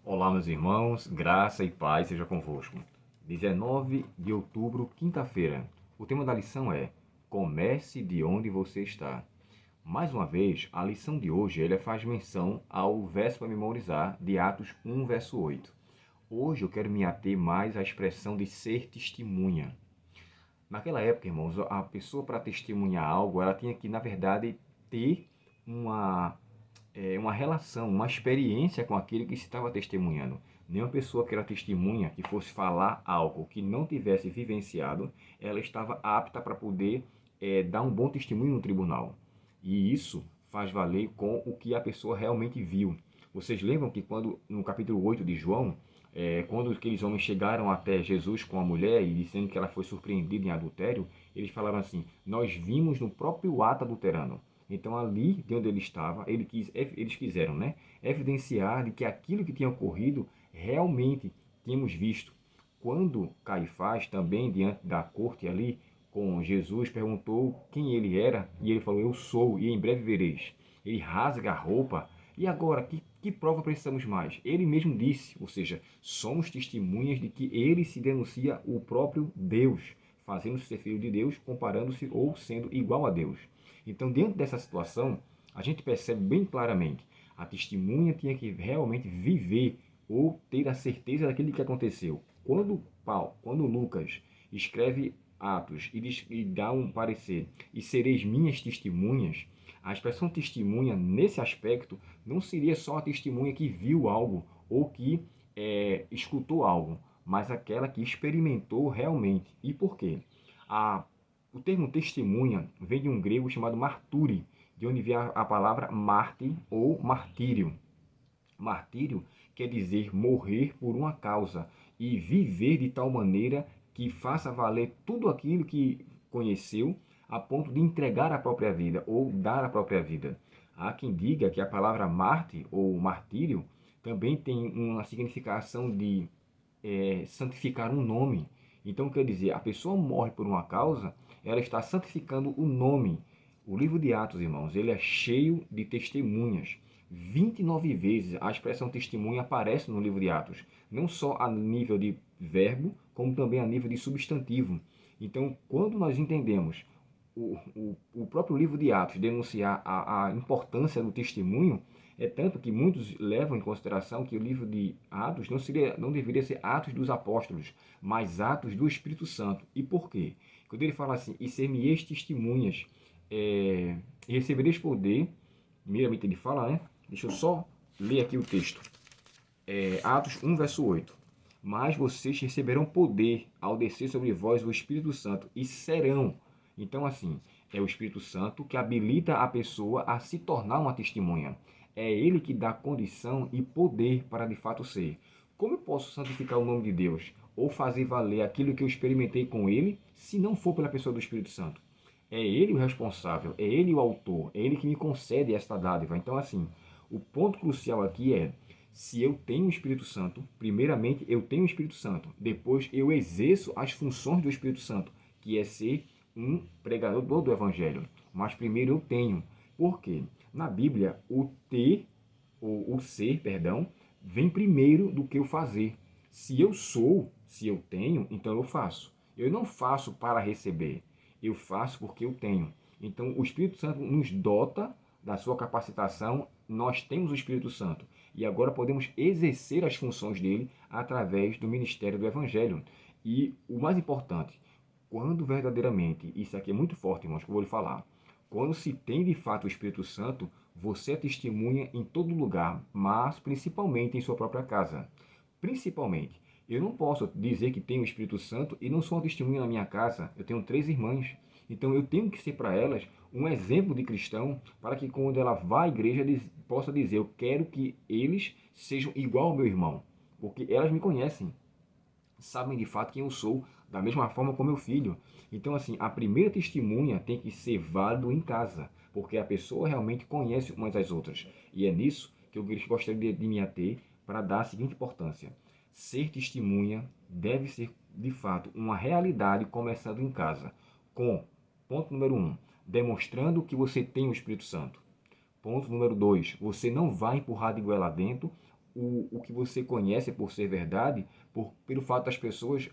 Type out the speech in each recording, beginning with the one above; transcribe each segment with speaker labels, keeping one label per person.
Speaker 1: Olá, meus irmãos, graça e paz seja convosco. 19 de outubro, quinta-feira. O tema da lição é Comece de onde você está. Mais uma vez, a lição de hoje ele faz menção ao verso para memorizar de Atos 1, verso 8. Hoje eu quero me ater mais à expressão de ser testemunha. Naquela época, irmãos, a pessoa para testemunhar algo, ela tinha que, na verdade, ter uma uma relação, uma experiência com aquele que se estava testemunhando. Nenhuma pessoa que era testemunha, que fosse falar algo que não tivesse vivenciado, ela estava apta para poder dar um bom testemunho no tribunal. E isso faz valer com o que a pessoa realmente viu. Vocês lembram que quando no capítulo 8 de João, quando aqueles homens chegaram até Jesus com a mulher e dizendo que ela foi surpreendida em adultério, eles falaram assim: nós vimos no próprio ato adulterando. Então, ali de onde ele estava, eles quiseram, né, evidenciar de que aquilo que tinha ocorrido realmente tínhamos visto. Quando Caifás, também diante da corte ali, com Jesus, perguntou quem ele era, e ele falou: eu sou, e em breve vereis. Ele rasga a roupa. E agora, que prova precisamos mais? Ele mesmo disse, ou seja, somos testemunhas de que ele se denuncia o próprio Deus, fazendo-se ser filho de Deus, comparando-se ou sendo igual a Deus. Então, diante dessa situação, a gente percebe bem claramente, a testemunha tinha que realmente viver ou ter a certeza daquilo que aconteceu. Quando Lucas escreve Atos e dá um parecer, e sereis minhas testemunhas, a expressão testemunha, nesse aspecto, não seria só a testemunha que viu algo ou que escutou algo, mas aquela que experimentou realmente. E por quê? A O termo testemunha vem de um grego chamado marturi, de onde vem a palavra mártir ou martírio. Martírio quer dizer morrer por uma causa e viver de tal maneira que faça valer tudo aquilo que conheceu a ponto de entregar a própria vida ou dar a própria vida. Há quem diga que a palavra mártir ou martírio também tem uma significação de santificar um nome. Então, quer dizer, a pessoa morre por uma causa, ela está santificando o nome. O livro de Atos, irmãos, ele é cheio de testemunhas. 29 vezes a expressão testemunha aparece no livro de Atos, não só a nível de verbo, como também a nível de substantivo. Então, quando nós entendemos o próprio livro de Atos denunciar a importância do testemunho, é tanto que muitos levam em consideração que o livro de Atos não deveria ser Atos dos Apóstolos, mas Atos do Espírito Santo. E por quê? Quando ele fala assim, e ser-me-eis testemunhas, e recebereis poder, primeiramente ele fala, né? Deixa eu só ler aqui o texto. Atos 1, verso 8. Mas vocês receberão poder ao descer sobre vós o Espírito Santo e serão. Então, assim, é o Espírito Santo que habilita a pessoa a se tornar uma testemunha. É ele que dá condição e poder para de fato ser. Como eu posso santificar o nome de Deus ou fazer valer aquilo que eu experimentei com ele, se não for pela pessoa do Espírito Santo? É ele o responsável, é ele o autor, é ele que me concede esta dádiva. Então, assim, o ponto crucial aqui é: se eu tenho o Espírito Santo, primeiramente eu tenho o Espírito Santo, depois eu exerço as funções do Espírito Santo, que é ser um pregador do Evangelho. Mas primeiro eu tenho. Por quê? Na Bíblia, o ter, ou o ser, perdão, vem primeiro do que o fazer. Se eu sou, se eu tenho, então eu faço. Eu não faço para receber, eu faço porque eu tenho. Então o Espírito Santo nos dota da sua capacitação, nós temos o Espírito Santo e agora podemos exercer as funções dele através do ministério do Evangelho. E o mais importante, quando verdadeiramente, isso aqui é muito forte, irmãos, que eu vou lhe falar, quando se tem de fato o Espírito Santo, você é testemunha em todo lugar, mas principalmente em sua própria casa. Principalmente. Eu não posso dizer que tenho o Espírito Santo e não sou uma testemunha na minha casa. Eu tenho 3 irmãs. Então eu tenho que ser para elas um exemplo de cristão para que quando ela vá à igreja possa dizer: eu quero que eles sejam igual ao meu irmão. Porque elas me conhecem, sabem de fato quem eu sou, da mesma forma como meu filho. Então, assim, a primeira testemunha tem que ser válido em casa, porque a pessoa realmente conhece umas às outras. E é nisso que eu gostaria de me ater para dar a seguinte importância: ser testemunha deve ser, de fato, uma realidade começando em casa, com, ponto número 1, demonstrando que você tem o Espírito Santo. Ponto número 2, você não vai empurrar de goela dentro o que você conhece por ser verdade, pelo fato das pessoas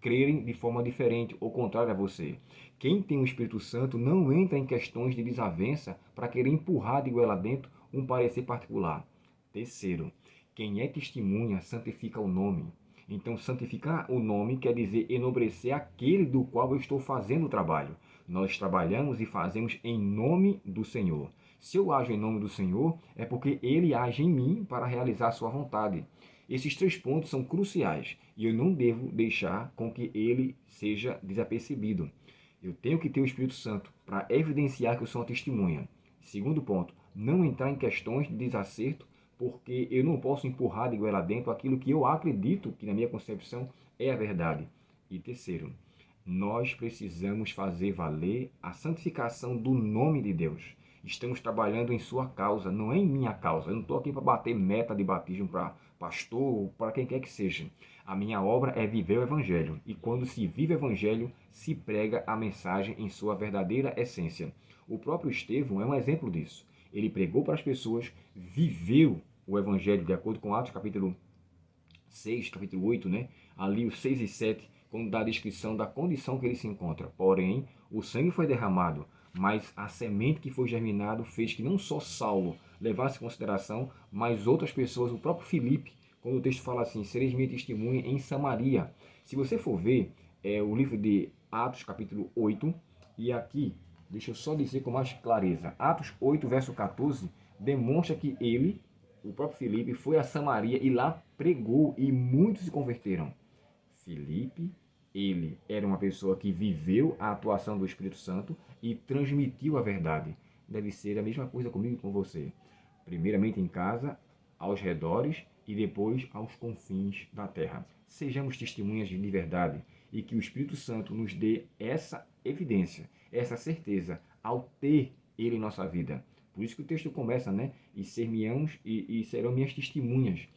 Speaker 1: crerem de forma diferente ou contrária a você. Quem tem o Espírito Santo não entra em questões de desavença para querer empurrar de goela dentro um parecer particular. Terceiro, quem é testemunha santifica o nome. Então, santificar o nome quer dizer enobrecer aquele do qual eu estou fazendo o trabalho. Nós trabalhamos e fazemos em nome do Senhor. Se eu ajo em nome do Senhor, é porque Ele age em mim para realizar a sua vontade. Esses 3 pontos são cruciais e eu não devo deixar com que ele seja desapercebido. Eu tenho que ter o Espírito Santo para evidenciar que eu sou uma testemunha. Segundo ponto, não entrar em questões de desacerto, porque eu não posso empurrar de goela dentro aquilo que eu acredito que na minha concepção é a verdade. E terceiro, nós precisamos fazer valer a santificação do nome de Deus. Estamos trabalhando em sua causa, não é em minha causa. Eu não estou aqui para bater meta de batismo para pastor ou para quem quer que seja. A minha obra é viver o Evangelho. E quando se vive o Evangelho, se prega a mensagem em sua verdadeira essência. O próprio Estevão é um exemplo disso. Ele pregou para as pessoas, viveu o Evangelho de acordo com Atos capítulo 6, capítulo 8, né? Ali os 6 e 7, quando dá a descrição da condição que ele se encontra. Porém, o sangue foi derramado, mas a semente que foi germinado fez que não só Saulo levasse em consideração, mas outras pessoas, o próprio Filipe, quando o texto fala assim, sereis minha testemunha em Samaria. Se você for ver o livro de Atos, capítulo 8, e aqui, deixa eu só dizer com mais clareza, Atos 8, verso 14, demonstra que ele, o próprio Filipe, foi a Samaria e lá pregou e muitos se converteram. Filipe, ele era uma pessoa que viveu a atuação do Espírito Santo e transmitiu a verdade. Deve ser a mesma coisa comigo e com você. Primeiramente em casa, aos redores e depois aos confins da terra. Sejamos testemunhas de verdade e que o Espírito Santo nos dê essa evidência, essa certeza ao ter ele em nossa vida. Por isso que o texto começa, né? E ser-me-ãos e serão minhas testemunhas.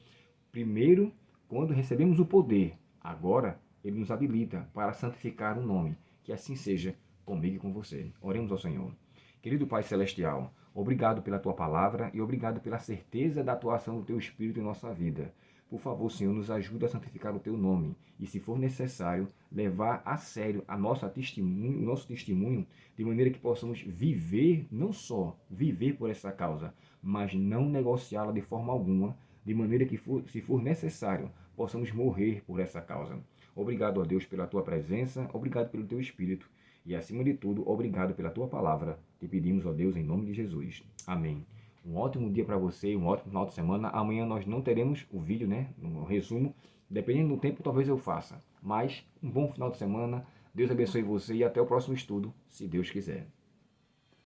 Speaker 1: Primeiro, quando recebemos o poder, agora ele nos habilita para santificar o nome. Que assim seja comigo e com você. Oremos ao Senhor. Querido Pai Celestial, obrigado pela Tua palavra e obrigado pela certeza da atuação do Teu Espírito em nossa vida. Por favor, Senhor, nos ajuda a santificar o Teu nome e, se for necessário, levar a sério o nosso testemunho, de maneira que possamos viver, não só viver por essa causa, mas não negociá-la de forma alguma, de maneira que, se for necessário, possamos morrer por essa causa. Obrigado, ó Deus, pela Tua presença, obrigado pelo Teu Espírito e, acima de tudo, obrigado pela Tua palavra. Te pedimos, ó Deus, em nome de Jesus. Amém. Um ótimo dia para você, um ótimo final de semana. Amanhã nós não teremos o vídeo, né? No resumo. Dependendo do tempo, talvez eu faça. Mas um bom final de semana. Deus abençoe você e até o próximo estudo, se Deus quiser.